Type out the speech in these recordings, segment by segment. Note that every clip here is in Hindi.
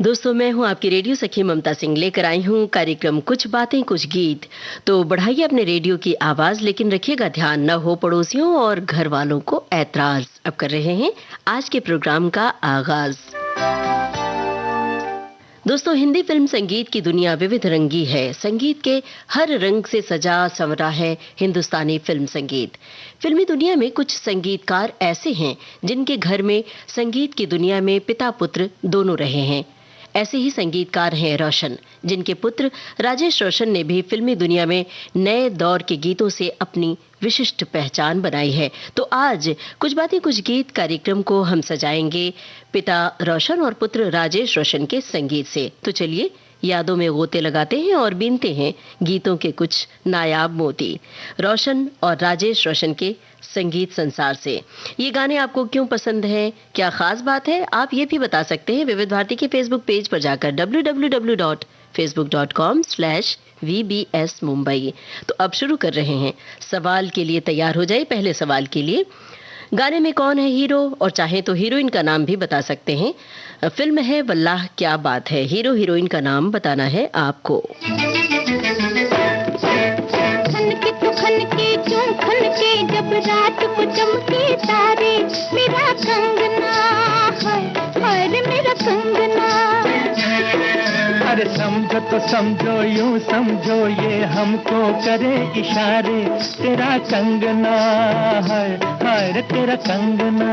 दोस्तों, मैं हूं आपकी रेडियो सखी ममता सिंह, लेकर आई हूं कार्यक्रम कुछ बातें कुछ गीत। तो बढ़ाइए अपने रेडियो की आवाज, लेकिन रखिएगा ध्यान, न हो पड़ोसियों और घर वालों को ऐतराज। अब कर रहे हैं आज के प्रोग्राम का आगाज। दोस्तों, हिंदी फिल्म संगीत की दुनिया विविध रंगी है। संगीत के हर रंग से सजा संवरा है हिंदुस्तानी फिल्म संगीत। फिल्मी दुनिया में कुछ संगीतकार ऐसे हैं जिनके घर में संगीत की दुनिया में पिता पुत्र दोनों रहे हैं। ऐसे ही संगीतकार हैं रोशन, जिनके पुत्र राजेश रोशन ने भी फिल्मी दुनिया में नए दौर के गीतों से अपनी विशिष्ट पहचान बनाई है। तो आज कुछ बातें कुछ गीत कार्यक्रम को हम सजाएंगे पिता रोशन और पुत्र राजेश रोशन के संगीत से। तो चलिए यादों में गोते लगाते हैं और बीनते हैं गीतों के कुछ नायाब मोती रोशन और राजेश रोशन के संगीत संसार से। ये गाने आपको क्यों पसंद हैं, क्या खास बात है, आप ये भी बता सकते हैं विविध भारती के फेसबुक पेज पर जाकर www.facebook.com/VBS मुंबई। तो अब शुरू कर रहे हैं। सवाल के लिए तैयार हो जाइए। पहले सवाल के लिए, गाने में कौन है हीरो और चाहे तो हीरोइन का नाम भी बता सकते हैं। फिल्म है वल्लाह क्या बात है। हीरो हीरोइन का नाम बताना है आपको। खनके जब रात को चमके तारे, मेरा कंगना है मेरा कंगना। अरे समझो तो समझो, यूं समझो ये हमको करे इशारे, तेरा कंगना है तेरा कंगना।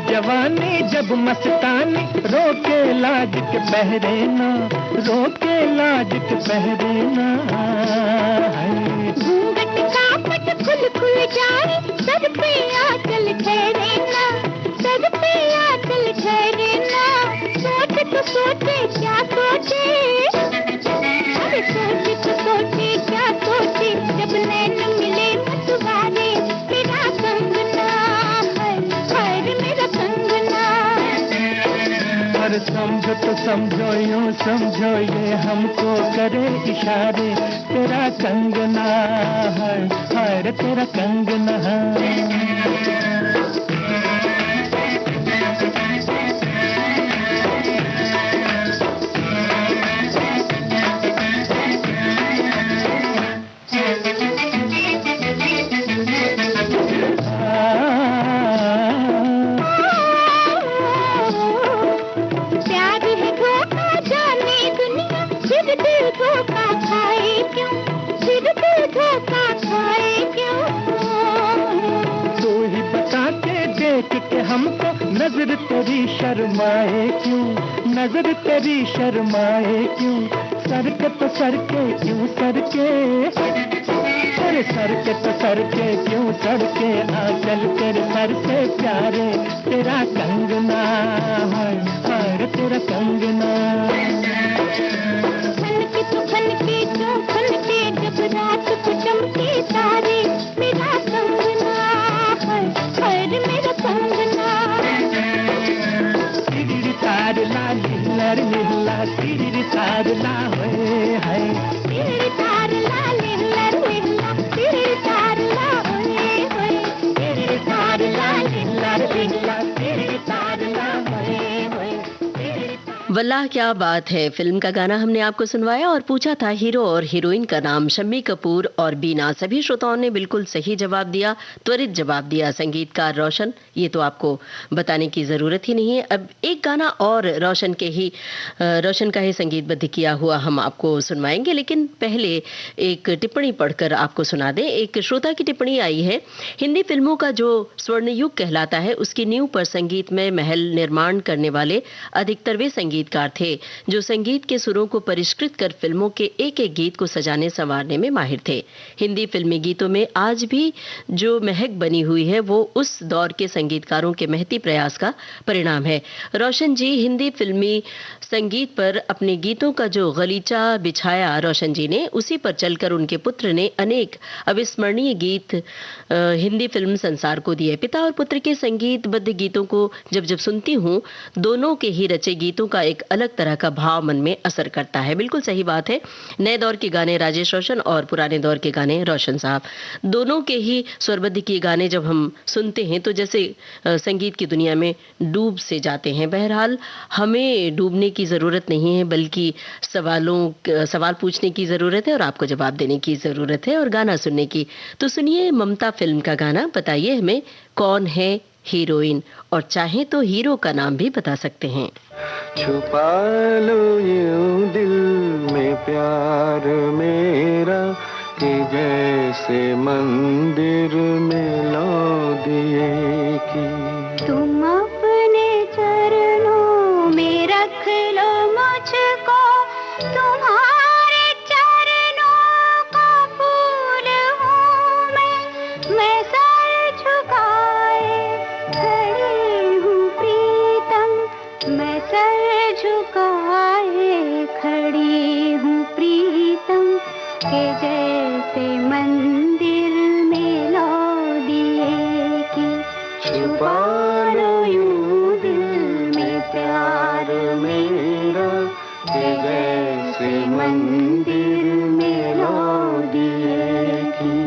जवानी जब मस्तानी, रोके लाज के पहरे ना, रोके लाज के पहरे ना। घूंघट का पट खुल खुल जाए, सर पे आंचल ठहरे ना, सर पे आंचल ठहरे ना। सोच तो सोचे क्या सोचे, अरे सोच तो सोचे क्या सोचे, जब नैन मिले मधुबारे, मेरा कंगना है मेरा कंगना। और समझो तो समझो, यूं समझो ये हमको करे इशारे, तेरा कंगना है तेरा कंगना। हमको नजर तेरी शर्माए क्यों, नजर तेरी शर्माए क्यों। सर के तो सर के क्यों सर के, अरे सर के तो सर के क्यों सर के। आंचल तेरे सर से प्यारे, तेरा कंगना है तेरा कंगना। खनके तो खनके जो खनके, जब रात को चमके तारे, मेरा कंगना है मेरा कंगना। तिरी तार ला लिल्लर लिल्ला, तिरी तार ला होए है, तिरी तार ला लिल्लर लिल्ला, तिरी तार ला होए होए, तिरी तार ला लिल्लर लिल्ला, तिरी तार ला होए होए। वल्लाह क्या बात है फिल्म का गाना हमने आपको सुनवाया और पूछा था हीरो और हीरोइन का नाम। शम्मी कपूर और बीना। सभी श्रोताओं ने बिल्कुल सही जवाब दिया, त्वरित जवाब दिया। संगीतकार रोशन, ये तो आपको बताने की ज़रूरत ही नहीं है। अब एक गाना और रोशन का ही संगीतबद्ध किया हुआ हम आपको सुनवाएंगे, लेकिन पहले एक टिप्पणी पढ़कर आपको सुना दें। एक श्रोता की टिप्पणी आई है, हिंदी फिल्मों का जो स्वर्ण युग कहलाता है, उसकी नींव पर संगीत में महल निर्माण करने वाले अधिकतर वे संगीतकार संगीतकार थे जो संगीत के सुरों को परिष्कृत कर फिल्मों के एक एक गीत को सजाने संवारने में माहिर थे। हिंदी फिल्मी गीतों में आज भी जो महक बनी हुई है वो उस दौर के संगीतकारों के महती प्रयास का परिणाम है। रोशन जी, हिंदी फिल्मी संगीत पर अपने गीतों का जो गलीचा बिछाया रोशन जी ने, उसी पर चलकर उनके पुत्र ने अनेक अविस्मरणीय गीत हिंदी फिल्म संसार को दिए। पिता और पुत्र के संगीतबद्ध गीतों को जब जब सुनती हूँ, दोनों के ही रचे गीतों का एक अलग तरह का भाव मन में असर करता है। बिल्कुल सही बात है। नए दौर के गाने राजेश रोशन और पुराने दौर के गाने रोशन साहब, दोनों के ही स्वरबद्ध किए गाने जब हम सुनते हैं तो जैसे संगीत की दुनिया में डूब से जाते हैं। बहरहाल हमें डूबने की ज़रूरत नहीं है, बल्कि सवाल पूछने की ज़रूरत है और आपको जवाब देने की ज़रूरत है और गाना सुनने की। तो सुनिए ममता फिल्म का गाना। बताइए हमें कौन है हीरोइन, और चाहे तो हीरो का नाम भी बता सकते हैं। छुपा लो यूं दिल में प्यार मेरा कि जैसे मंदिर में लौ दिए की। तुम अपने चरणों में रख लो मुझको, तुम्हारे चरणों का फूल हूँ मैं सर झुकाए खड़ी हूँ प्रीतम, मैं सर झुकाए खड़ी हूँ प्रीतम, के जैसे मंदिर में लौ दिए की। छुपा लो यूं दिल में प्यार मेरा के जैसे मंदिर में लौ दिए की।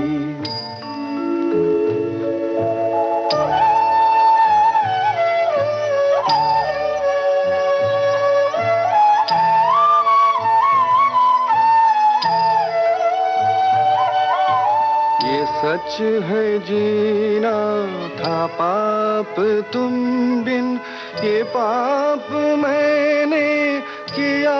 सच है जीना था पाप तुम बिन, ये पाप मैंने किया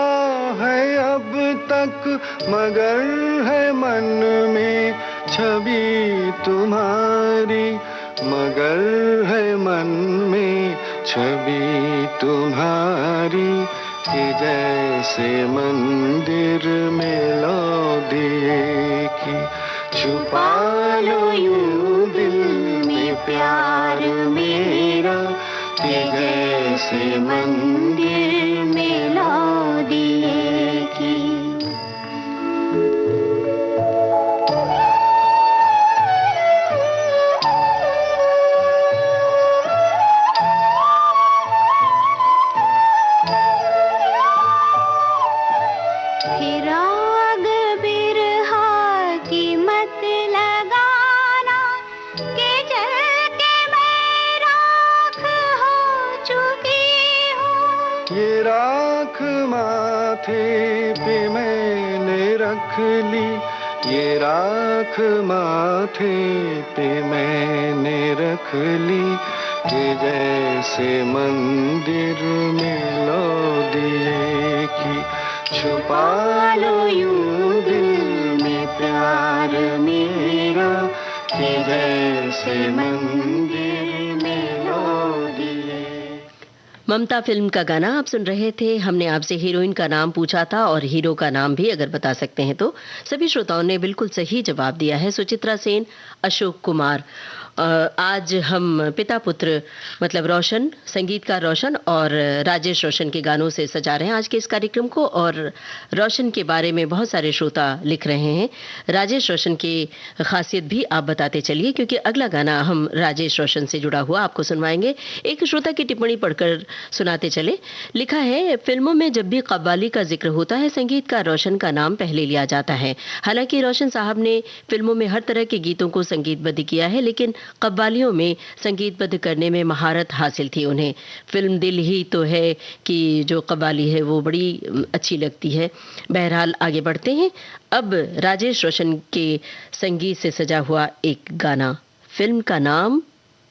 है अब तक, मगर है मन में छवि तुम्हारी, मगर है मन में छवि तुम्हारी, कि जैसे मंदिर में लौ दिए की। छुपा लो यूं दिल में प्यार मेरा कि जैसे मंदिर में लौ दिए की। ये राख माथे पे मैंने रख ली, ये राख माथे पे मैंने रख ली, कि जैसे मंदिर में लौ दिए की। छुपा लो यूं दिल में प्यार मेरा कि जैसे मंदिर में लौ दिए। ममता फिल्म का गाना आप सुन रहे थे। हमने आपसे हीरोइन का नाम पूछा था और हीरो का नाम भी अगर बता सकते हैं तो। सभी श्रोताओं ने बिल्कुल सही जवाब दिया है। सुचित्रा सेन, अशोक कुमार। आज हम पिता पुत्र मतलब रोशन, संगीतकार रोशन और राजेश रोशन के गानों से सजा रहे हैं आज के इस कार्यक्रम को। और रोशन के बारे में बहुत सारे श्रोता लिख रहे हैं। राजेश रोशन की खासियत भी आप बताते चलिए, क्योंकि अगला गाना हम राजेश रोशन से जुड़ा हुआ आपको सुनवाएंगे। एक श्रोता की टिप्पणी पढ़कर सुनाते चले। लिखा है, फिल्मों में जब भी कव्वाली का जिक्र होता है संगीतकार रोशन का नाम पहले लिया जाता है। हालांकि रोशन साहब ने फिल्मों में हर तरह के गीतों को संगीतबद्ध किया है, लेकिन कव्वालियों में संगीतबद्ध करने में महारत हासिल थी उन्हें। फिल्म दिल ही तो है कि जो कव्वाली है वो बड़ी अच्छी लगती है। बहरहाल आगे बढ़ते हैं। अब राजेश रोशन के संगीत से सजा हुआ एक गाना। फिल्म का नाम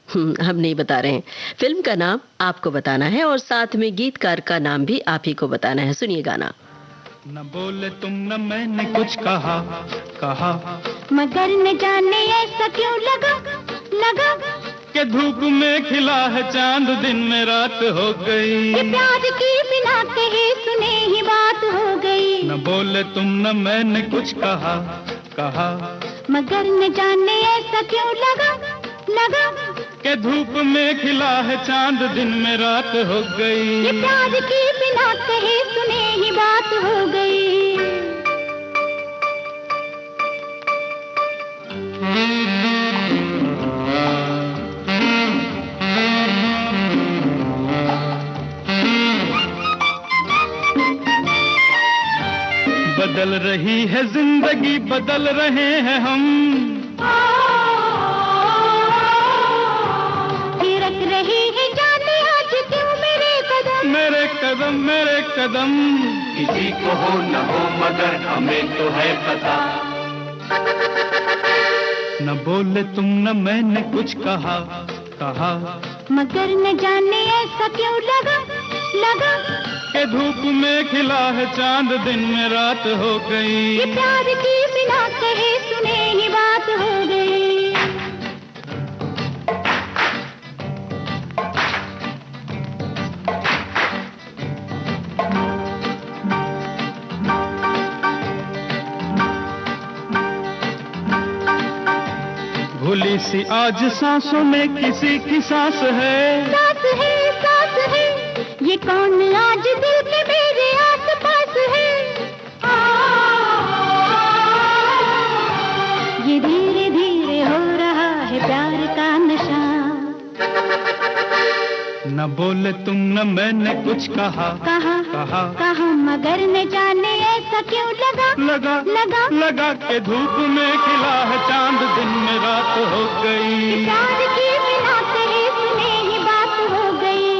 हम नहीं बता रहे हैं, फिल्म का नाम आपको बताना है और साथ में गीतकार का नाम भी आप ही को बताना है। सुनिए गाना। न बोले तुम न मैंने कुछ कहा, मगर न जाने ऐसा क्यों लगा, के धूप में खिला है चांद, दिन में रात हो गई। ये प्यार की बिना कहे सुने ही बात हो गई। न बोले तुम न मैंने कुछ कहा, मगर न जाने ऐसा क्यों लगा के धूप में खिला है चांद, दिन में रात हो गई। ये प्यार की बिना कहे सुने ही बात हो गई। बदल रही है जिंदगी, बदल रहे हैं हम, थिरक रही है जाने आज क्यों मेरे कदम। किसी को हो न हो मगर हमें तो है पता। न बोले तुम न मैंने कुछ कहा, मगर न जाने ऐसा क्यों लगा के धूप में खिला है चांद, दिन में रात हो गई। ये प्यार की बिना कहे सुने ही बात हो गई। भूली सी आज सांसों में किसी की सांस है, सांस है ये कौन आज दिल के मेरे आस पास है। ये धीरे धीरे हो रहा है प्यार का नशा। न बोले तुम न मैंने कुछ कहा, मगर न जाने ऐसा क्यों लगा के धूप में खिला है चांद, दिन में रात हो गई। प्यार की बिना कहे सुने ही बात हो गई।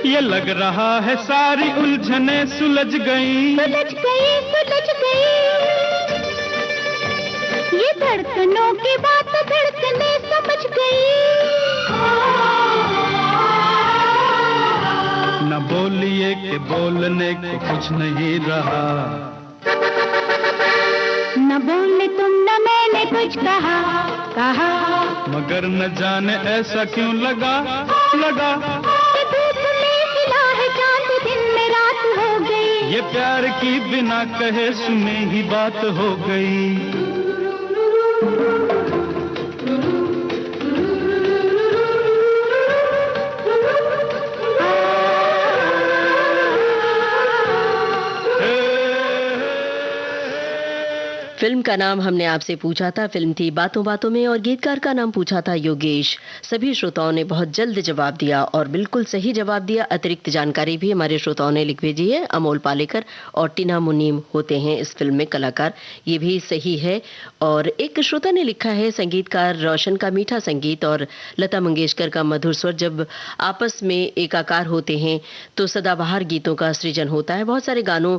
ये लग रहा है सारी उलझने सुलझ गई। ये धड़कनों की बात धड़कने समझ गई। न बोलिए कि बोलने को कुछ नहीं रहा, न बोले तुम न मैंने कुछ कहा, मगर न जाने ऐसा क्यों लगा कि धूप में खिला है चांद, दिन में रात हो गई। ये प्यार की बिना कहे सुने ही बात हो गई। फिल्म का नाम हमने आपसे पूछा था, फिल्म थी बातों बातों में, और गीतकार का नाम पूछा था योगेश। सभी श्रोताओं ने बहुत जल्द जवाब दिया और बिल्कुल सही जवाब दिया। अतिरिक्त जानकारी भी हमारे श्रोताओं ने लिख भेजी है। अमोल पालेकर और टीना मुनीम होते हैं इस फिल्म में कलाकार, ये भी सही है। और एक श्रोता ने लिखा है, संगीतकार रोशन का मीठा संगीत और लता मंगेशकर का मधुर स्वर जब आपस में एकाकार होते हैं तो सदाबहार गीतों का सृजन होता है। बहुत सारे गानों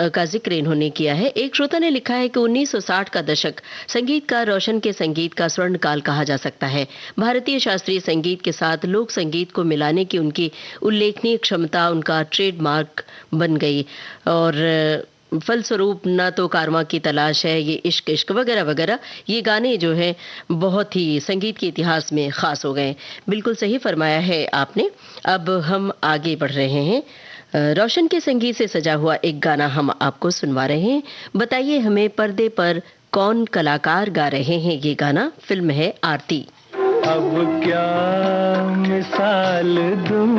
का जिक्र इन्होंने किया है। एक श्रोता ने लिखा है कि 1960 का दशक संगीतकार रोशन के संगीत का स्वर्ण काल कहा जा सकता है। भारतीय शास्त्रीय संगीत के साथ लोक संगीत को मिलाने की उनकी उल्लेखनीय क्षमता उनका ट्रेडमार्क बन गई और फलस्वरूप न तो कारवां की तलाश है, ये इश्क इश्क वगैरह वगैरह, ये गाने जो है बहुत ही संगीत के इतिहास में खास हो गए। बिल्कुल सही फरमाया है आपने। अब हम आगे बढ़ रहे हैं। रोशन के संगीत से सजा हुआ एक गाना हम आपको सुनवा रहे हैं। बताइए हमें पर्दे पर कौन कलाकार गा रहे हैं ये गाना। फिल्म है आरती। अब क्या मिसाल दूं,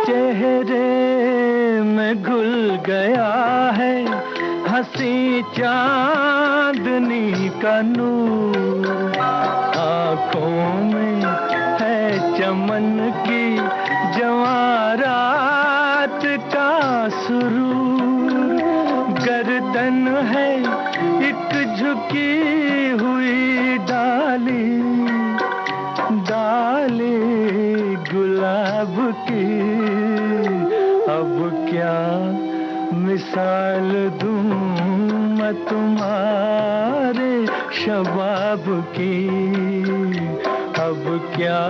चेहरे में घुल गया है हंसी चांदनी का नूर, आँखों में है चमन की जवारात का सुरूर, गर्दन है एक झुकी हुई डाली डाली गुलाब की, अब क्या मिसाल दूं मैं तुम्हारे शबाब की, अब क्या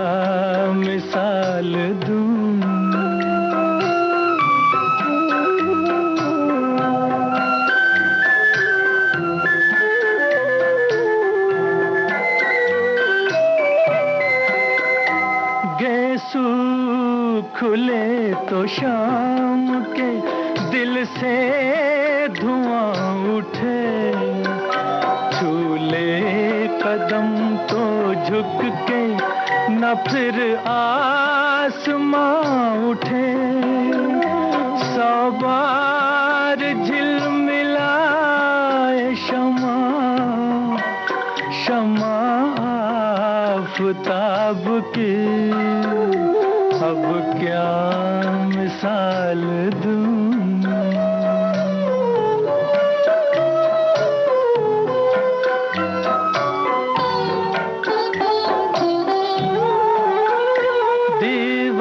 मिसाल दूं। गेसू खुले तो शाम के दिल से धुआं उठे, छूले कदम तो झुक के न फिर आसमां उठे, 100 बार झिलमिलाए शमा, शमा आफताब की, अब क्या मिसाल दूं।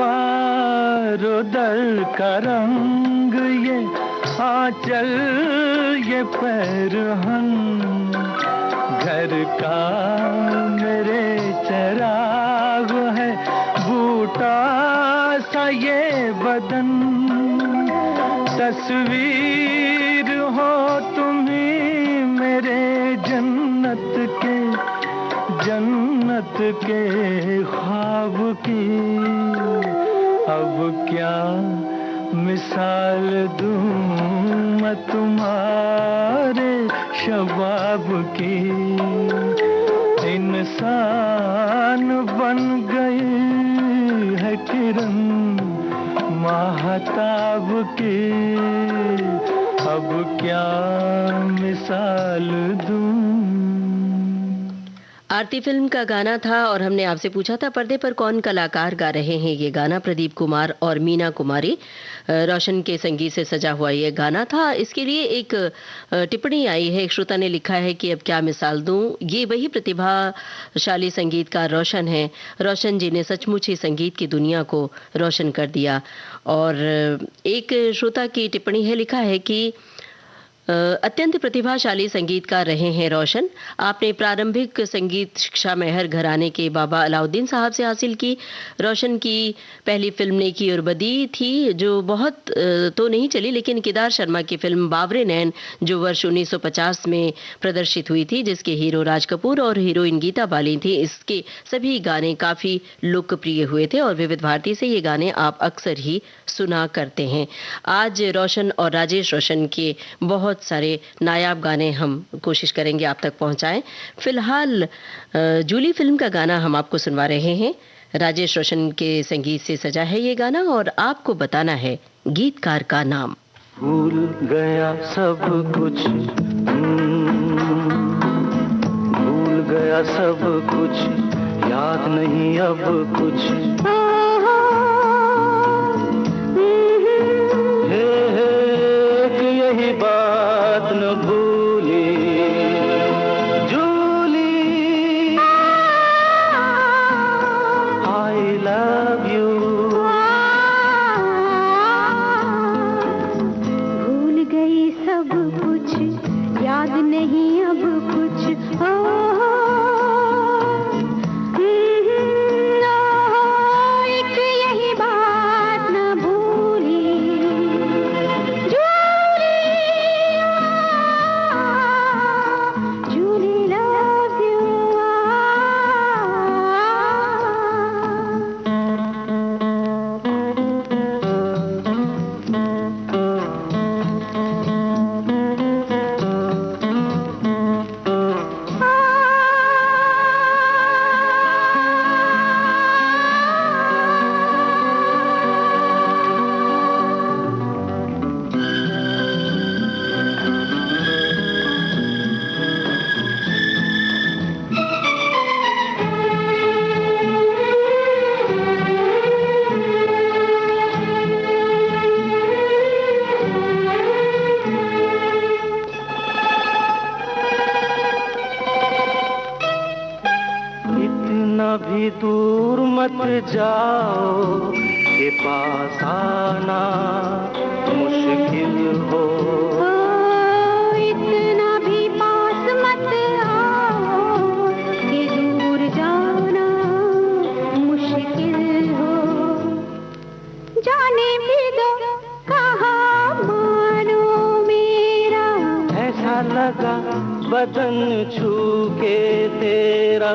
दीवारों दर का रंग ये आंचल ये पैरहन, घर का मेरे चराग है बूटा सा ये बदन, तस्वीर हो तुम्ही मेरे जन्नत के ख्वाब की, अब क्या मिसाल दूं मैं तुम्हारे शबाब की, इंसान बन गई है किरण महताब की, अब क्या मिसाल दूं। आरती फिल्म का गाना था और हमने आपसे पूछा था पर्दे पर कौन कलाकार गा रहे हैं ये गाना। प्रदीप कुमार और मीना कुमारी, रोशन के संगीत से सजा हुआ ये गाना था। इसके लिए एक टिप्पणी आई है, एक श्रोता ने लिखा है कि अब क्या मिसाल दूं, ये वही प्रतिभाशाली संगीतकार रोशन है। रोशन जी ने सचमुच ही संगीत की दुनिया को रोशन कर दिया। और एक श्रोता की टिप्पणी है, लिखा है कि अत्यंत प्रतिभाशाली संगीतकार रहे हैं रोशन। आपने प्रारंभिक संगीत शिक्षा मेहर घराने के बाबा अलाउद्दीन साहब से हासिल की। रोशन की पहली फिल्म नेकी और बदी थी, जो बहुत तो नहीं चली, लेकिन केदार शर्मा की फिल्म बावरे नैन जो वर्ष 1950 में प्रदर्शित हुई थी, जिसके हीरो राज कपूर और हीरोइन गीता बाली थी, इसके सभी गाने काफ़ी लोकप्रिय हुए थे और विविध भारती से ये गाने आप अक्सर ही सुना करते हैं। आज रोशन और राजेश रोशन के बहुत सारे नायाब गाने हम कोशिश करेंगे आप तक पहुंचाएं। फिलहाल जूली फिल्म का गाना हम आपको सुनवा रहे हैं। राजेश रोशन के संगीत से सजा है ये गाना और आपको बताना है गीतकार का नाम। भूल गया सब कुछ, भूल गया सब कुछ, याद नहीं अब कुछ, यही बात न भूली जूली, आई लव यू। भूल गई सब कुछ, याद नहीं अब कुछ, एक यही बात न भूली जूली, लव यू। भी दूर मत जाओ, के पास आना मुश्किल हो। इतना भी पास मत आओ कि दूर जाना मुश्किल हो। जाने भी दो कहाँ मानो मेरा, ऐसा लगा बदन छू के तेरा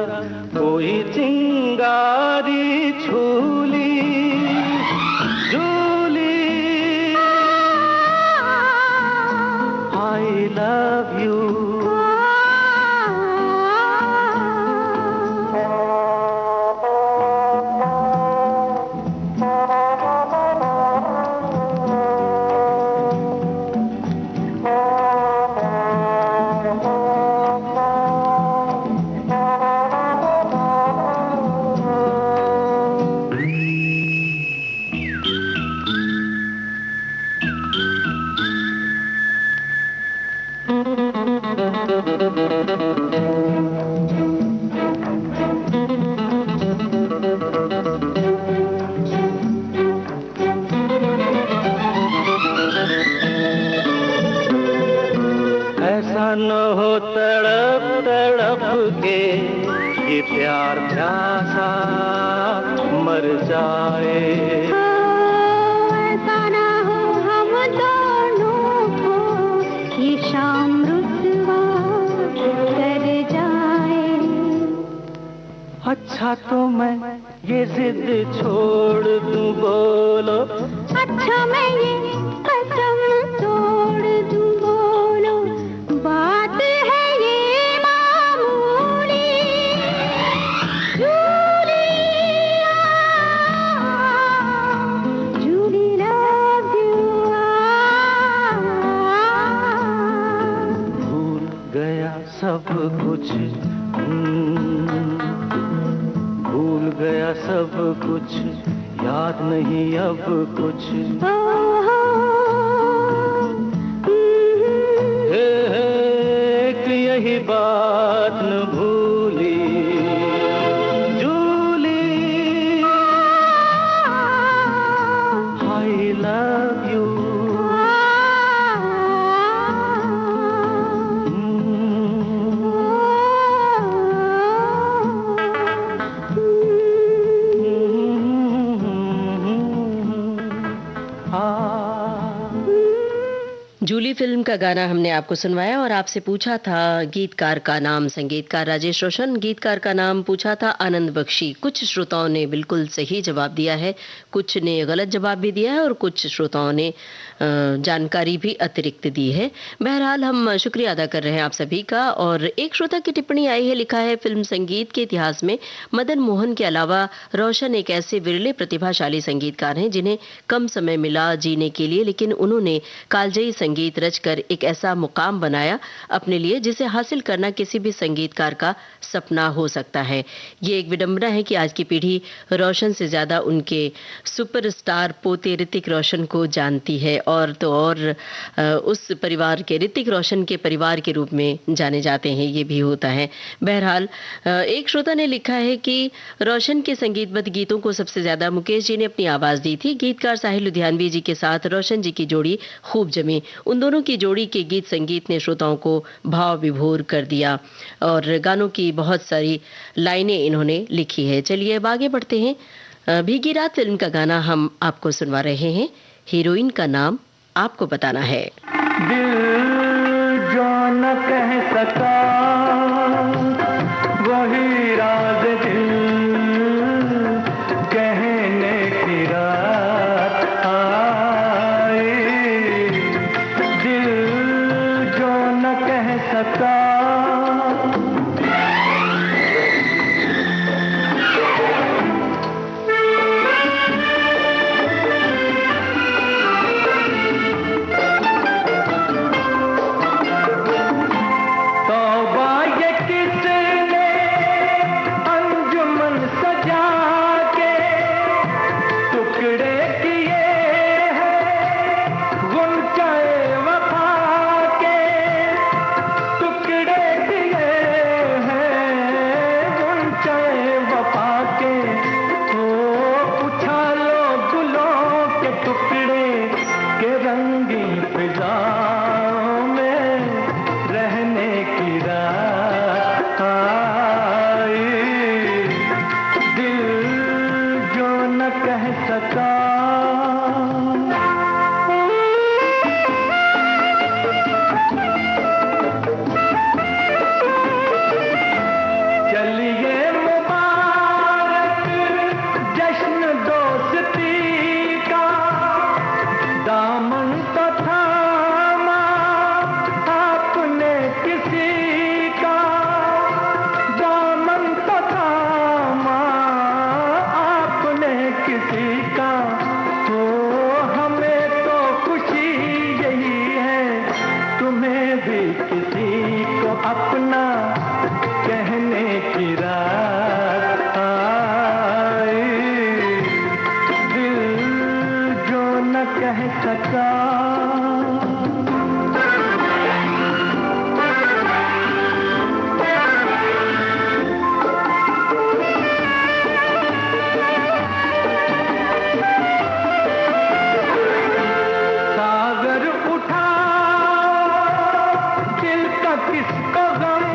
कोई चिंगारी छूली झूली। I love you। ऐसा न हो तड़प तड़प के ये प्यार प्यासा मर जाए। ऐसा ना हो हम दोनों को ये शाम रुसवा कर जाए। अच्छा तो मैं ये जिद छोड़ दूं बोलो, अच्छा मैं ये कसम तोड़ दूं बोलो, बात है ये मामूली। Julia, Julie love you. भूल गया सब कुछ, भूल गया सब कुछ, याद नहीं अब कुछ। एक यही बात न भूली Julie. I love you। Julie फिल्म का गाना हमने आपको सुनवाया और आपसे पूछा था गीतकार का नाम। संगीतकार राजेश रोशन, गीतकार का नाम पूछा था आनंद बख्शी। कुछ श्रोताओं ने बिल्कुल सही जवाब दिया है, कुछ ने गलत जवाब भी दिया है और कुछ श्रोताओं ने जानकारी भी अतिरिक्त दी है। बहरहाल हम शुक्रिया अदा कर रहे हैं आप सभी का। और एक श्रोता की टिप्पणी आई है, लिखा है फिल्म संगीत के इतिहास में मदन मोहन के अलावा रोशन एक ऐसे विरले प्रतिभाशाली संगीतकार हैं जिन्हें कम समय मिला जीने के लिए, लेकिन उन्होंने कालजयी संगीत रचकर एक ऐसा मुकाम बनाया अपने लिए जिसे हासिल करना किसी भी संगीतकार का सपना हो सकता है। ये एक विडंबना है कि आज की पीढ़ी रोशन से ज्यादा उनके सुपरस्टार पोते ऋतिक रोशन को जानती है और तो और उस परिवार के, ऋतिक रोशन के परिवार के रूप में जाने जाते हैं, ये भी होता है। बहरहाल एक श्रोता ने लिखा है कि रोशन के संगीतबद्ध गीतों को सबसे ज्यादा मुकेश जी ने अपनी आवाज दी थी। गीतकार साहिल लुधियानवी जी के साथ रोशन जी की जोड़ी खूब जमी। उन दोनों की जोड़ी के गीत संगीत ने श्रोताओं को भाव विभोर कर दिया और गानों की बहुत सारी लाइनें इन्होंने लिखी है। चलिए अब आगे बढ़ते हैं। भीगी रात फिल्म का गाना हम आपको सुनवा रहे हैं। हीरोइन का नाम आपको बताना है। दिल जो न कह सका वही राज दिल कहने की रात आई। दिल जो न कह सका तौबा सका। सागर उठा दिल का किसको गम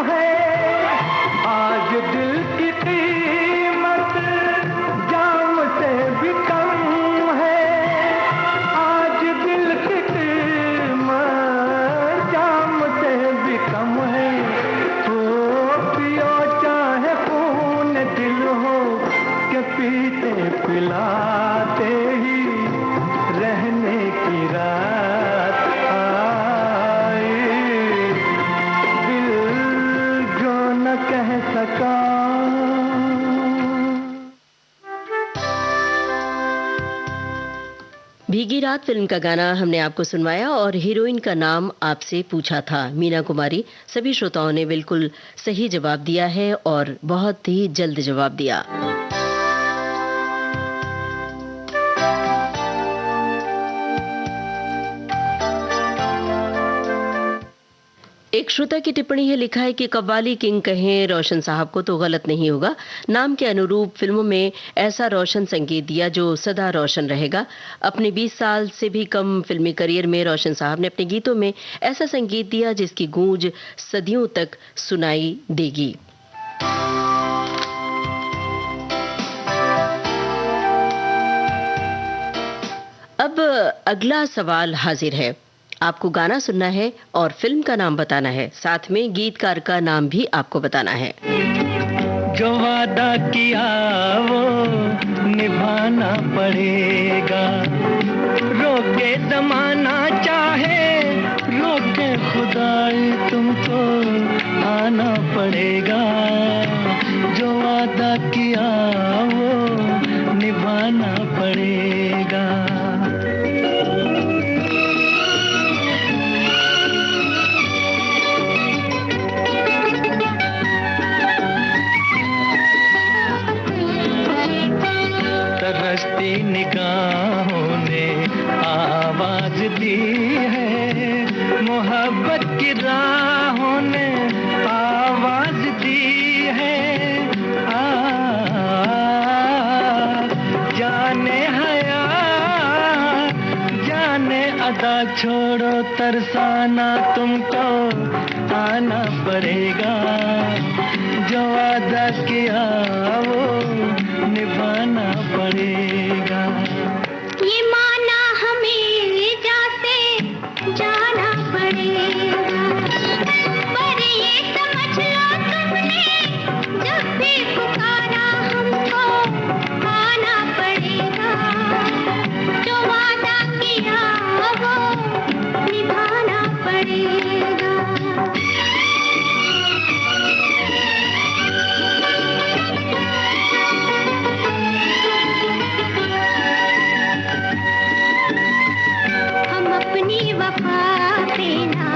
है, आज दिल की कीमत जाम से भी कम है, आज दिल की कीमत जाम से भी कम है। तो पियो चाहे खून दिल हो कि पीते पिलाते ही रहने की रात आई, दिल जो न कह सका। भीगी रात फिल्म का गाना हमने आपको सुनवाया और हीरोइन का नाम आपसे पूछा था, मीना कुमारी। सभी श्रोताओं ने बिल्कुल सही जवाब दिया है और बहुत ही जल्द जवाब दिया। एक श्रोता की टिप्पणी है, लिखा है कि कव्वाली किंग कहें रोशन साहब को तो गलत नहीं होगा। नाम के अनुरूप फिल्मों में ऐसा रोशन संगीत दिया जो सदा रोशन रहेगा। अपने 20 साल से भी कम फिल्मी करियर में रोशन साहब ने अपने गीतों में ऐसा संगीत दिया जिसकी गूंज सदियों तक सुनाई देगी। अब अगला सवाल हाजिर है। आपको गाना सुनना है और फिल्म का नाम बताना है, साथ में गीतकार का नाम भी आपको बताना है। जो वादा किया वो निभाना पड़ेगा, रोके जमाना चाहे रोके खुदाई तुमको आना पड़ेगा। जो वादा किया वो निभाना पड़ेगा। तरसती निगाहों ने आवाज दी है, मोहब्बत की राहों ने आवाज दी है। जाने हया जाने अदा छोड़ो तरसाना तुमको आना पड़ेगा। जो वादा किया वो निभाना पड़ेगा। ये माना हमें जाते जाना पड़ेगा, पर ये समझ लो तुमने जब भी पुकारा हमको आना पड़ेगा। जो वादा किया वो निभाना पड़ेगा। वफा पे ना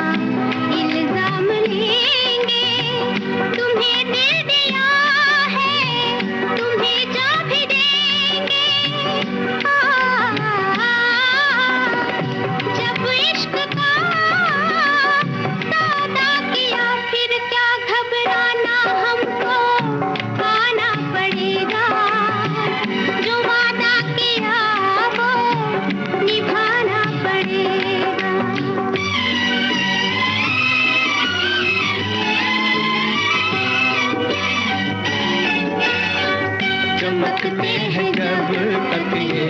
इल्जाम लेंगे, तुम्हें दिल दिया है तुम्हें जा भी देंगे। जब इश्क का सौदा किया फिर क्या घबराना, हमको आना पड़ेगा। जो वादा किया वो निभाना पड़ेगा। चमकते हैं जब तक ये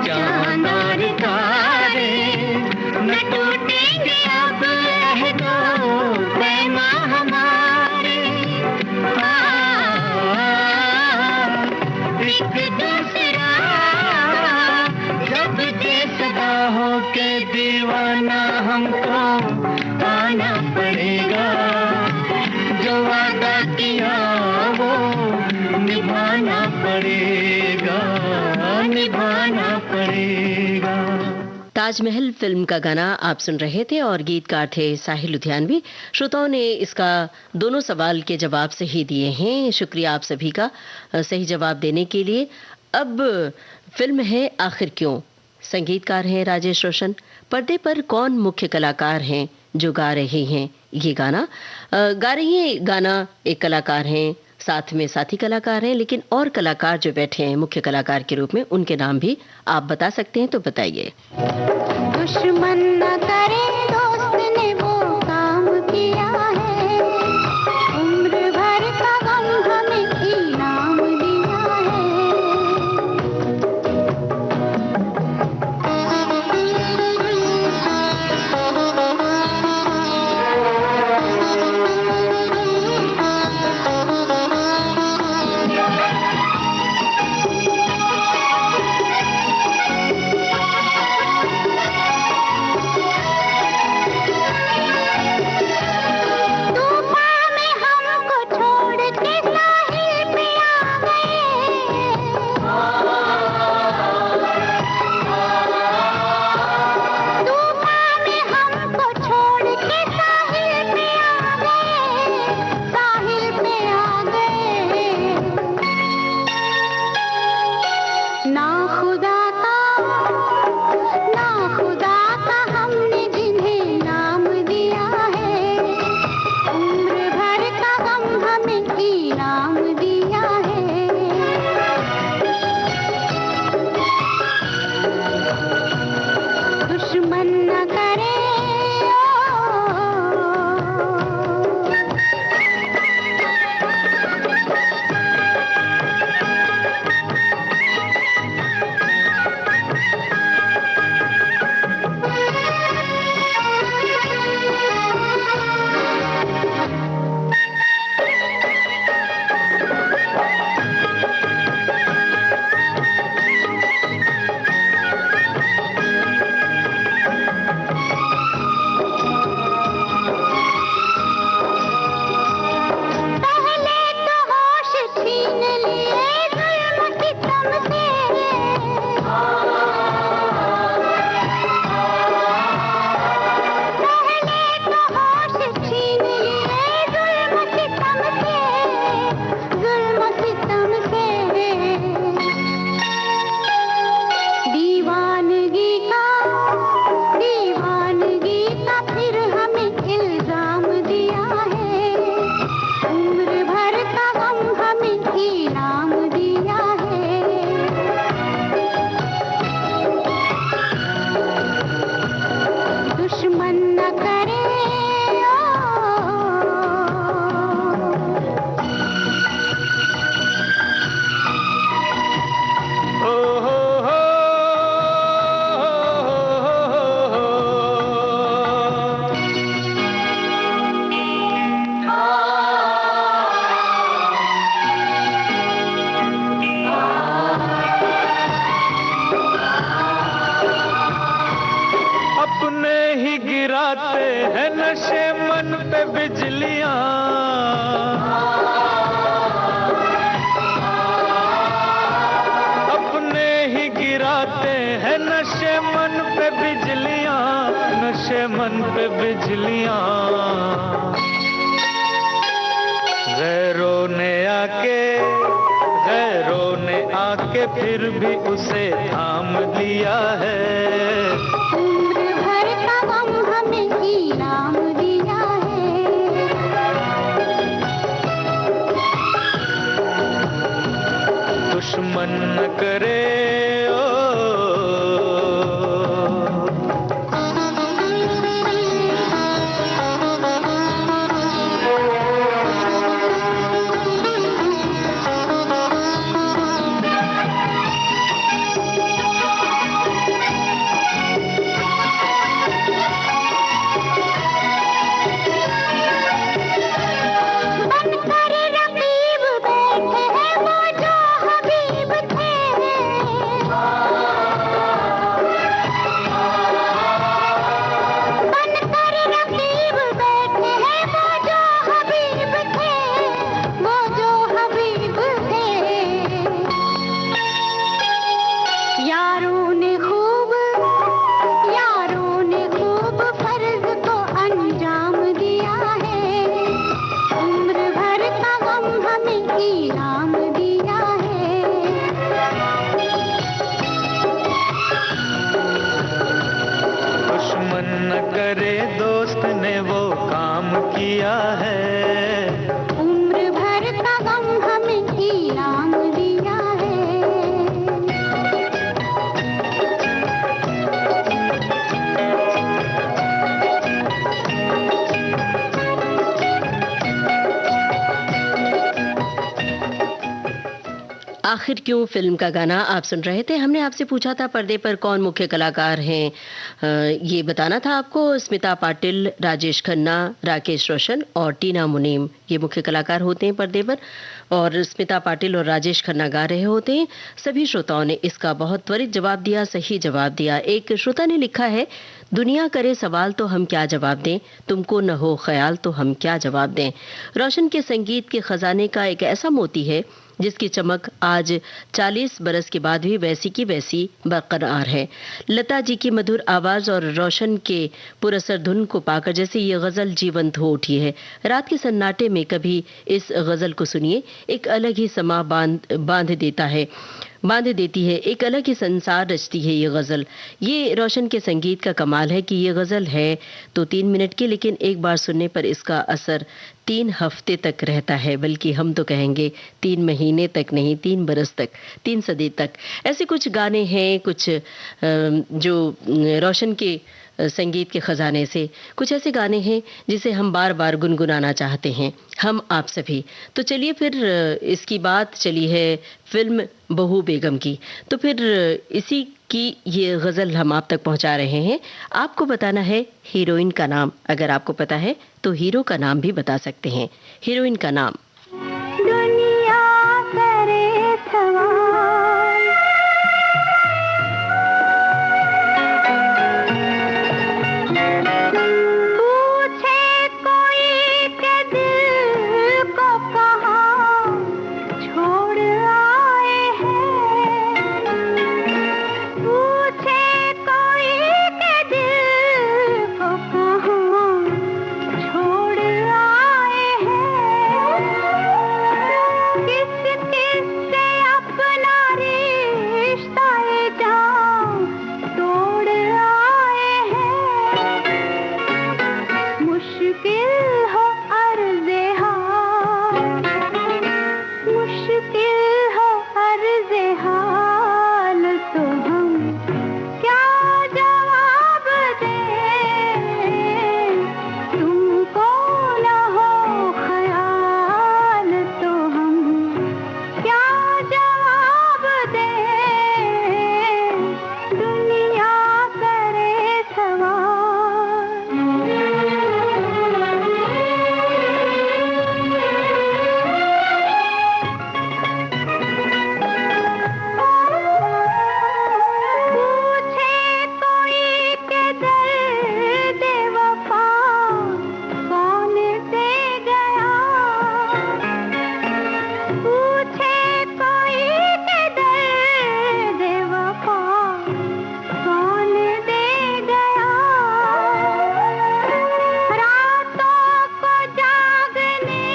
चांद और तारे, न टूटेंगे अब अहदो पैमा हमारे। एक दूसरा जब दे सदा हो के दीवाना, हमको आना पड़ेगा। जो वादा किया वो निभाना पड़ेगा, निभाना पड़ेगा। ताजमहल फिल्म का गाना आप सुन रहे थे और गीतकार थे साहिल लुधियानवी। श्रोताओं ने इसका दोनों सवाल के जवाब सही दिए हैं। शुक्रिया आप सभी का सही जवाब देने के लिए। अब फिल्म है आखिर क्यों। संगीतकार हैं राजेश रोशन। पर्दे पर कौन मुख्य कलाकार हैं जो गा रहे हैं ये गाना? गा रही है गाना एक कलाकार हैं, साथ में साथी कलाकार हैं, लेकिन और कलाकार जो बैठे हैं मुख्य कलाकार के रूप में, उनके नाम भी आप बता सकते हैं तो बताइए। दुश्मन न करे दोस्त ने वो काम किया है, उम्र भर का गम हमें इनाम दिया है। फिर भी उसे थाम दिया है, उम्र भर का गम हमें इनाम दिया है। दुश्मन न करे आखिर क्यों फिल्म का गाना आप सुन रहे थे। हमने आपसे पूछा था पर्दे पर कौन मुख्य कलाकार हैं। ये बताना था आपको। स्मिता पाटिल, राजेश खन्ना, राकेश रोशन और टीना मुनीम ये मुख्य कलाकार होते हैं पर्दे पर, और स्मिता पाटिल और राजेश खन्ना गा रहे होते हैं। सभी श्रोताओं ने इसका बहुत त्वरित जवाब दिया, सही जवाब दिया। एक श्रोता ने लिखा है, दुनिया करे सवाल तो हम क्या जवाब दें, तुमको न हो ख्याल तो हम क्या जवाब दें। रोशन के संगीत के खजाने का एक ऐसा मोती है जिसकी चमक आज 40 बरस के बाद भी वैसी की वैसी बरकरार है। लता जी की मधुर आवाज और रोशन के पुरअसर धुन को पाकर जैसे ये गजल जीवंत हो उठी है। रात के सन्नाटे में कभी इस गजल को सुनिए, एक अलग ही समा बांध देती है, एक अलग ही संसार रचती है ये गजल। ये रोशन के संगीत का कमाल है कि ये गजल है तो 3 मिनट की, लेकिन एक बार सुनने पर इसका असर 3 हफ्ते तक रहता है, बल्कि हम तो कहेंगे 3 महीने तक नहीं, 3 बरस तक, 3 सदी तक। ऐसे कुछ गाने हैं, कुछ जो रोशन के संगीत के खजाने से कुछ ऐसे गाने हैं जिसे हम बार बार गुनगुनाना चाहते हैं, हम आप सभी। तो चलिए फिर इसकी बात चली है फिल्म बहू बेगम की, तो फिर इसी की ये गजल हम आप तक पहुंचा रहे हैं। आपको बताना है हीरोइन का नाम। अगर आपको पता है तो हीरो का नाम भी बता सकते हैं। हीरोइन का नाम। दुनिया करे सवाल, पूछे कोई के दिल को कहाँ छोड़ आए हैं, पूछे कोई के दिल को कहाँ छोड़ आए हैं, किस किस से अपना रिश्ता जान तोड़ आए हैं, मुश्किल हो अर्ज़े हाल, मुश्किल हो अर्ज़े हाल, तो हम क्या जवाब दें, तुमको न हो ख्याल, तो हम क्या जवाब दें, दुनिया करे सवाल। पूछे कोई के दर्द वफा कौन दे गया, पूछे कोई के दर्द वफा कौन दे गया, रातों को जागने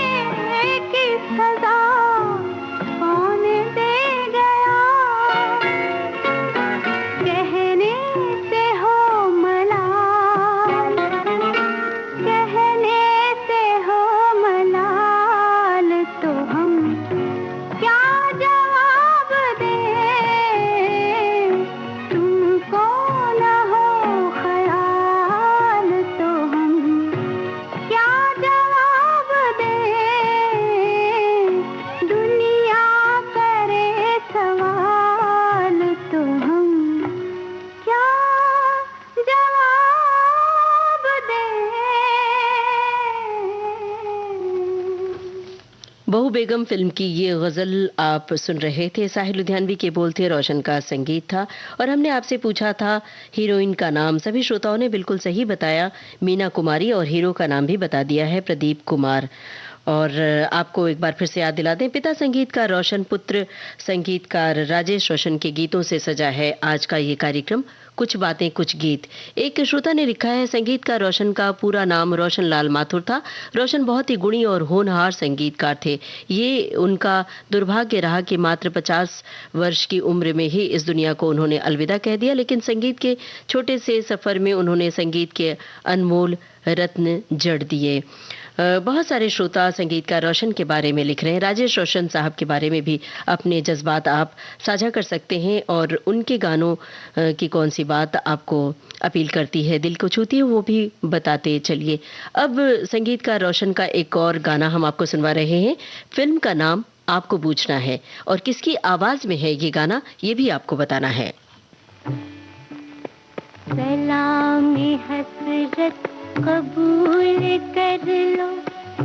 की सजा कौन दे गया, कहने से हो मलाल, कहने से हो मलाल, तो हम क्या जवाब दें, तुमको न हो ख्याल, तो हम क्या जवाब दें, दुनिया करे सवाल, तो हम क्या जवाब दें। बहू बेगम फिल्म की ये गजल आप सुन रहे थे। साहिल लुधियानवी के बोल थे, रोशन का संगीत था, और हमने आपसे पूछा था हीरोइन का नाम। सभी श्रोताओं ने बिल्कुल सही बताया, मीना कुमारी, और हीरो का नाम भी बता दिया है, प्रदीप कुमार। और आपको एक बार फिर से याद दिला दें, पिता संगीतकार रोशन, पुत्र संगीतकार राजेश रोशन के गीतों से सजा है आज का ये कार्यक्रम कुछ बातें कुछ गीत। एक श्रोता ने लिखा है, संगीतकार रोशन का पूरा नाम रोशन लाल माथुर था। रोशन बहुत ही गुणी और होनहार संगीतकार थे। ये उनका दुर्भाग्य रहा कि मात्र 50 वर्ष की उम्र में ही इस दुनिया को उन्होंने अलविदा कह दिया, लेकिन संगीत के छोटे से सफर में उन्होंने संगीत के अनमोल रत्न जड़ दिए। बहुत सारे श्रोता संगीतकार रोशन के बारे में लिख रहे हैं। राजेश रोशन साहब के बारे में भी अपने जज्बात आप साझा कर सकते हैं, और उनके गानों की कौन सी बात आपको अपील करती है, दिल को छूती है, वो भी बताते चलिए। अब संगीतकार रोशन का एक और गाना हम आपको सुनवा रहे हैं। फिल्म का नाम आपको पूछना है और किसकी आवाज में है ये गाना ये भी आपको बताना है। सलामी हसरत कबूल कर लो,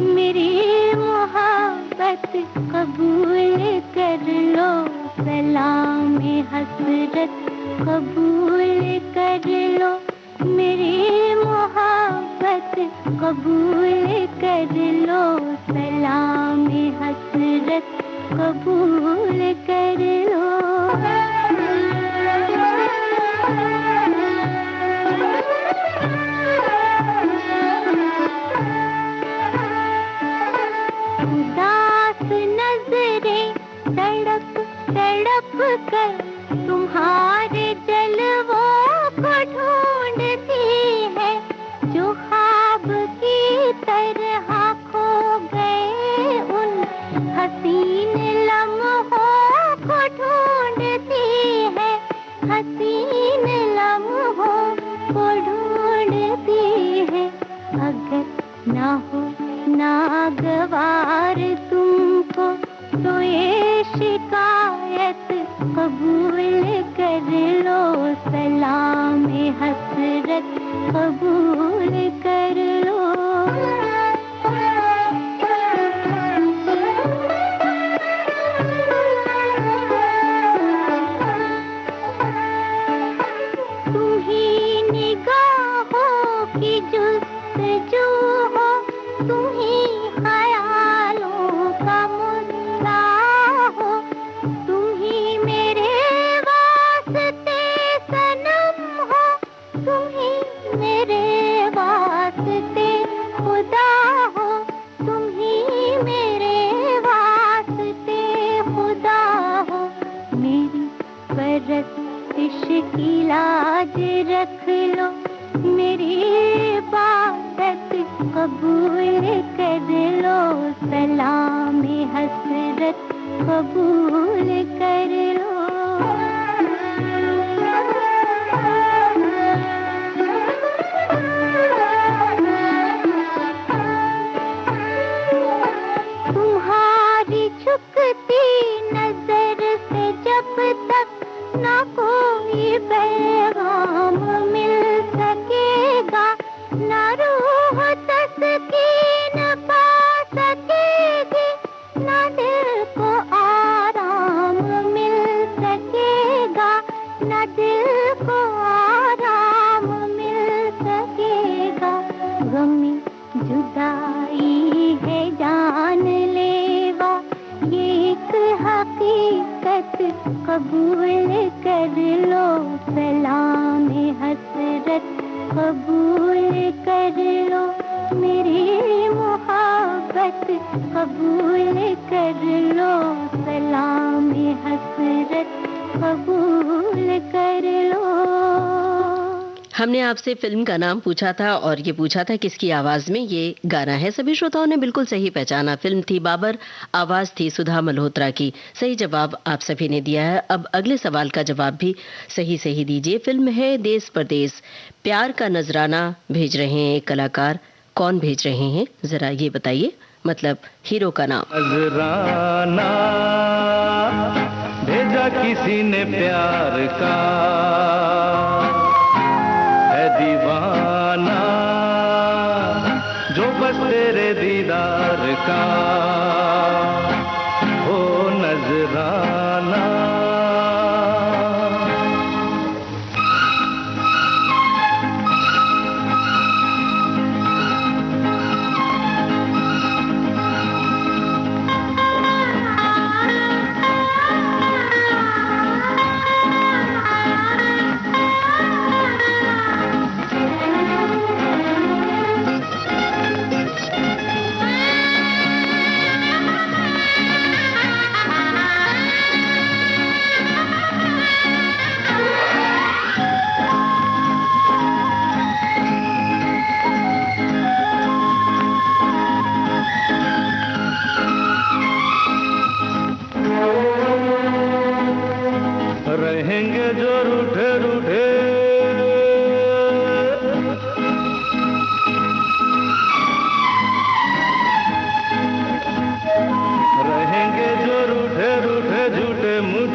मेरी मोहब्बत कबूल कर लो। सलामी हसरत कबूल कर लो, मेरी मोहब्बत कबूल कर लो। सलामी हसरत कबूल कर लो। उदास नजरें तड़प तड़प कर तुम्हारे जलवों को ढूंढती है, जो ख्वाब की तरह खो गए उन हसीन लम्हों को ढूंढती है, हसीन लम्हों को ढूंढती है। अगर ना हो नागवार तुमको तो ये शिकायत कबूल कर लो। सलामे हसरत कबूल कर लो। तुम्ही निगाहों की जुस्तजू हो, तुम्ही ख्यालों का मुद्दा हो, तुम्ही मेरे वास्ते सनम हो, तुम्ही मेरे वास्ते खुदा हो, तुम्ही मेरे वास्ते खुदा हो। मेरी परस्तिश की लाज रख लो, मेरी इबादत कबूल कर लो। सलामी हसरत कबूल कर लो। तुम्हारी झुकती नजर से जब तक ना कोई पैगाम मिल सकेगा, ना रूह तस्कीन पा सकेगी, ना दिल को आराम मिल सकेगा, ना दिल को आराम मिल सकेगा। गमी जुदाई है जानलेवा, ये एक हकीकत कबूल कर लो। सलामे हसरत कबूल कर लो, मेरी मोहब्बत कबूल कर लो। सलामे हसरत कबूल कर लो। हमने आपसे फिल्म का नाम पूछा था और ये पूछा था किसकी आवाज में ये गाना है। सभी श्रोताओं ने बिल्कुल सही पहचाना। फिल्म थी बाबर, आवाज थी सुधा मल्होत्रा की। सही जवाब आप सभी ने दिया है। अब अगले सवाल का जवाब भी सही सही दीजिए। फिल्म है देश परदेश। प्यार का नजराना भेज रहे हैं एक कलाकार, कौन भेज रहे हैं जरा ये बताइए, मतलब हीरो का नाम। नजराना भेजा किसी ने प्यार का, है दीवाना जो बस तेरे दीदार का। हो नजराना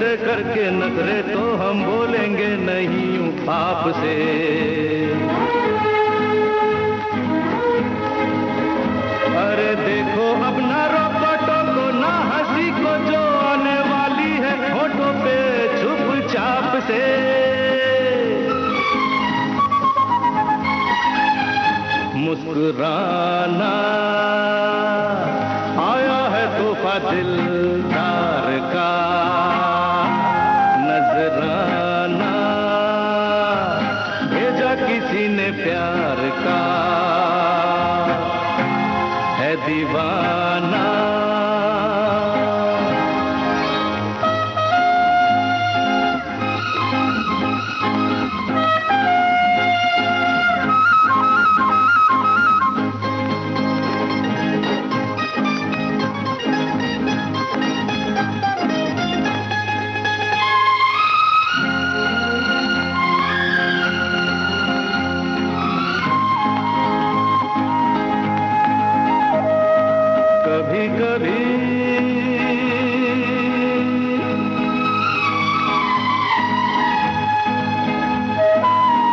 से करके नजरे तो हम बोलेंगे नहीं आपसे। अरे देखो अब ना रोपटों को ना हंसी को, जो आने वाली है होठों पे चुपचाप से। मुस्कुराना आया है तोहफा दिलदार का, नजराना भेजा किसी ने प्यार का, है दीवाना।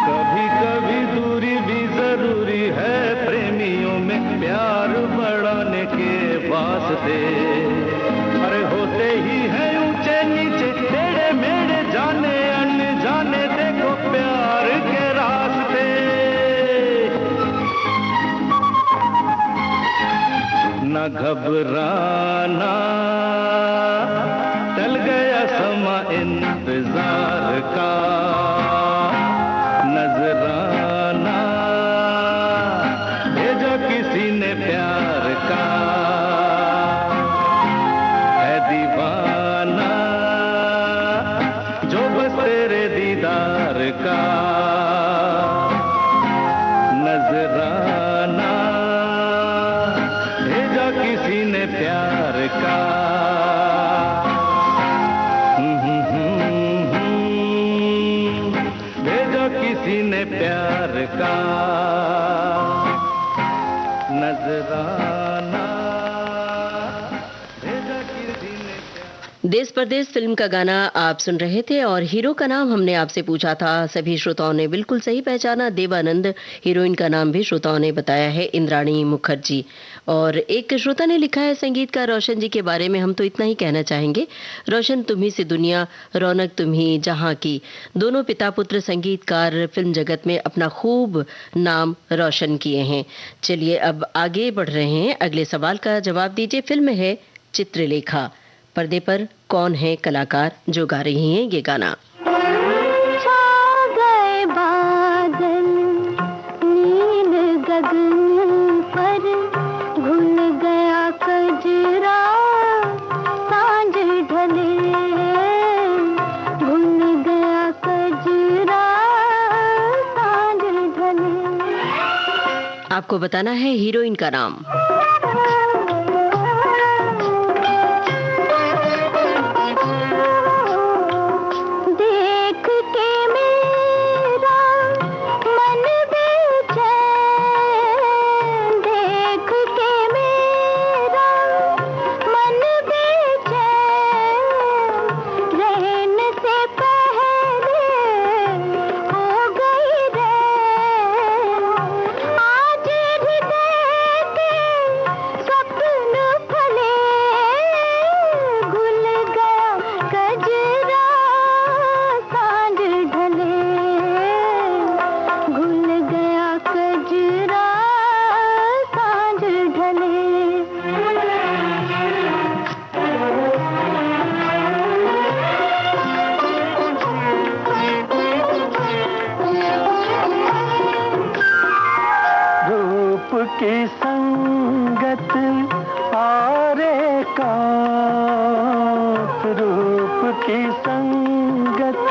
कभी कभी दूरी भी जरूरी है प्रेमियों में प्यार बढ़ाने के वास्ते। अरे होते ही है ऊंचे नीचे टेढ़े मेढ़े जाने अनजाने, देखो प्यार के रास्ते। न घबराना टल गया समा इंतजार का, नजराना भेजा किसी ने प्यार का, है दीवाना जो बस तेरे दीदार का, नजराना भेजा किसी ने प्यार का। भेजा किसी ने प्यार का, नजराना भेजा किसी ने प्यार। देश परदेश फिल्म का गाना आप सुन रहे थे और हीरो का नाम हमने आपसे पूछा था, सभी श्रोताओं ने बिल्कुल सही पहचाना, देवानंद। हीरोइन का नाम भी श्रोताओं ने बताया है, इंद्राणी मुखर्जी। और एक श्रोता ने लिखा है संगीतकार रोशन जी के बारे में हम तो इतना ही कहना चाहेंगे, रोशन तुम्ही से दुनिया, रौनक तुम्ही जहां की। दोनों पिता पुत्र संगीतकार फिल्म जगत में अपना खूब नाम रोशन किए हैं। चलिए अब आगे बढ़ रहे हैं, अगले सवाल का जवाब दीजिए। फिल्म है चित्रलेखा। पर्दे पर कौन है कलाकार जो गा रही हैं ये गाना? छा गए बादल नील गगन पर, घुल गया कजरा सांझ ढले, घुल गया कजरा सांझ ढले। आपको बताना है हीरोइन का नाम। की संगत आरे का, रूप की संगत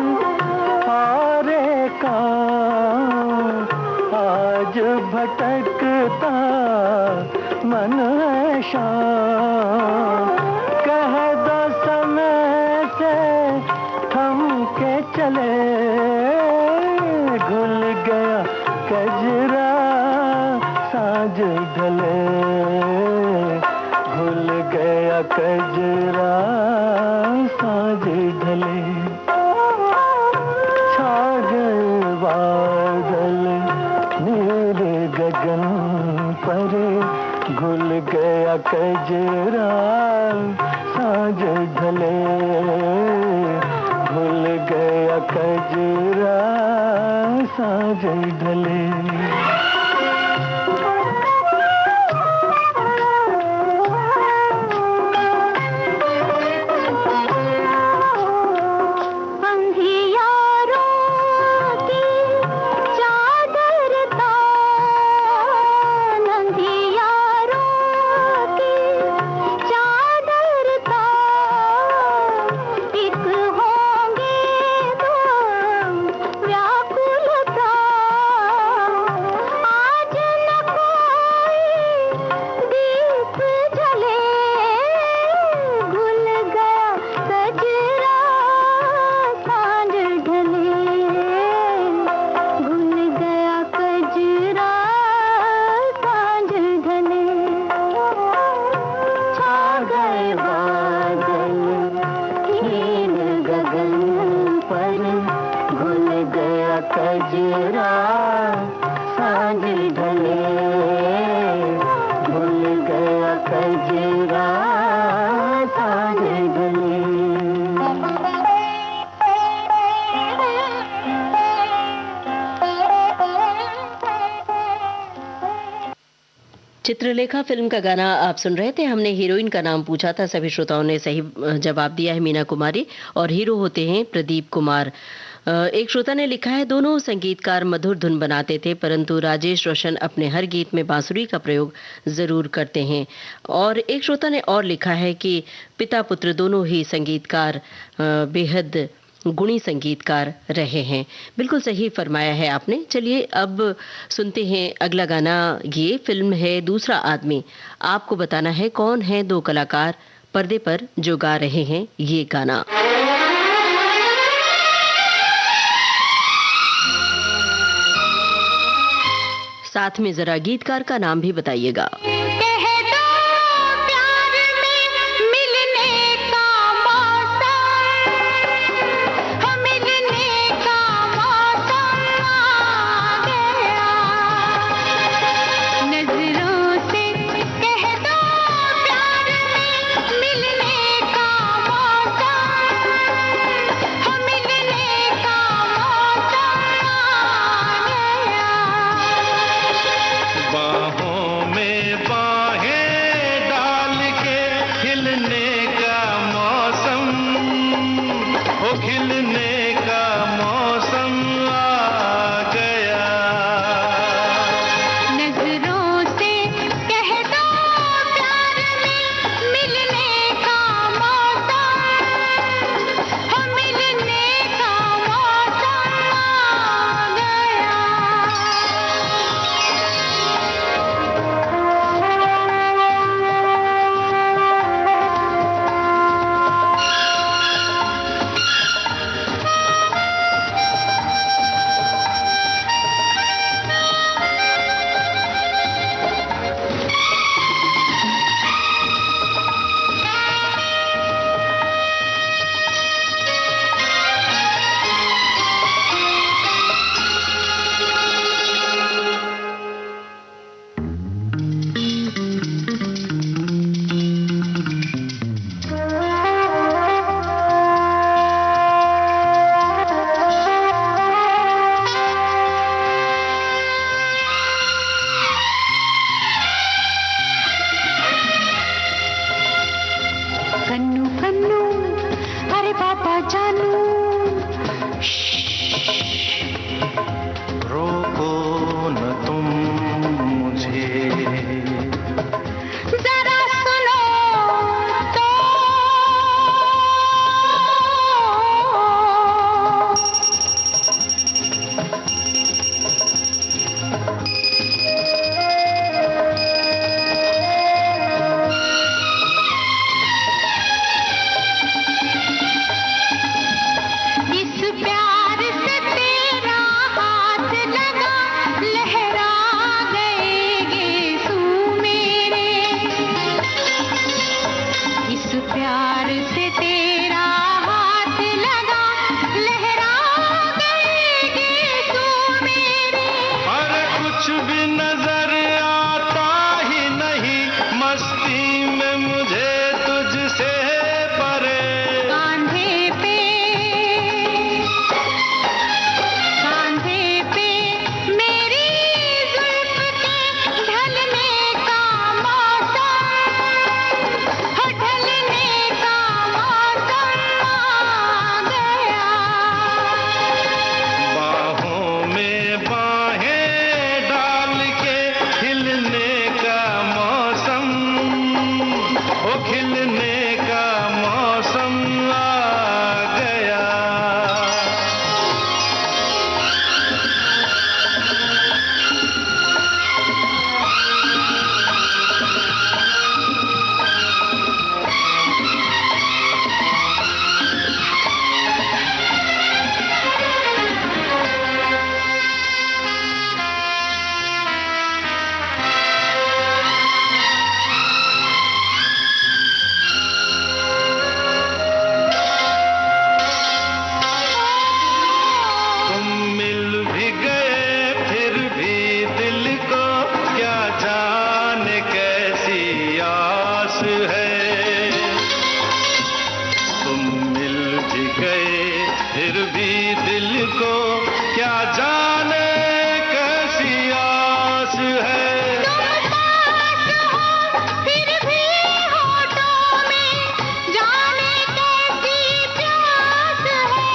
आरे का, आज भटकता मन है शाम, कह दो समय से थम के चले, घुल गया कजरा साँझ ढले, घुल गया कजरा साँझ ढले। सांझ ढले, भूल गया कजरा सांझ ढले। कजरा सांझ ढले, भूल गया कजरा सांझ ढले। चित्रलेखा फिल्म का गाना आप सुन रहे थे। हमने हीरोइन का नाम पूछा था, सभी श्रोताओं ने सही जवाब दिया है, मीना कुमारी, और हीरो होते हैं प्रदीप कुमार। एक श्रोता ने लिखा है, दोनों संगीतकार मधुर धुन बनाते थे, परंतु राजेश रोशन अपने हर गीत में बांसुरी का प्रयोग जरूर करते हैं। और एक श्रोता ने और लिखा है कि पिता पुत्र दोनों ही संगीतकार बेहद गुणी संगीतकार रहे हैं। बिल्कुल सही फरमाया है आपने। चलिए अब सुनते हैं अगला गाना। ये फिल्म है दूसरा आदमी। आपको बताना है कौन है दो कलाकार पर्दे पर जो गा रहे हैं ये गाना। साथ में जरा गीतकार का नाम भी बताइएगा। इस प्यार से तुम मिल भी गए फिर भी दिल को क्या जाने कैसी आस है। तुम पास हो फिर भी होठों में जाने कैसी प्यास है।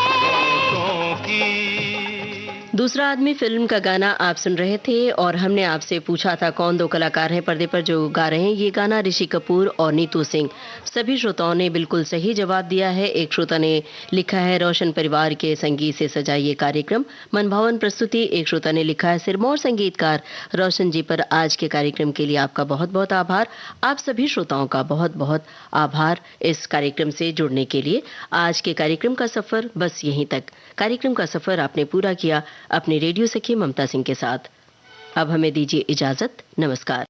होठों की दूसरा आदमी फिल्म का गाना आप सुन रहे थे और हमने आपसे पूछा था कौन दो कलाकार हैं पर्दे पर जो गा रहे हैं। ये गाना ऋषि कपूर और नीतू सिंह। सभी श्रोताओं ने बिल्कुल सही जवाब दिया है। एक श्रोता ने लिखा है रोशन परिवार के संगीत से सजा ये कार्यक्रम मनभावन प्रस्तुति। एक श्रोता ने लिखा है सिरमौर संगीतकार रोशन जी पर आज के कार्यक्रम के लिए आपका बहुत बहुत आभार। आप सभी श्रोताओं का बहुत बहुत आभार इस कार्यक्रम से जुड़ने के लिए। आज के कार्यक्रम का सफर बस यहीं तक। कार्यक्रम का सफर आपने पूरा किया अपने रेडियो सखी ममता सिंह के साथ। अब हमें दीजिए इजाजत। नमस्कार।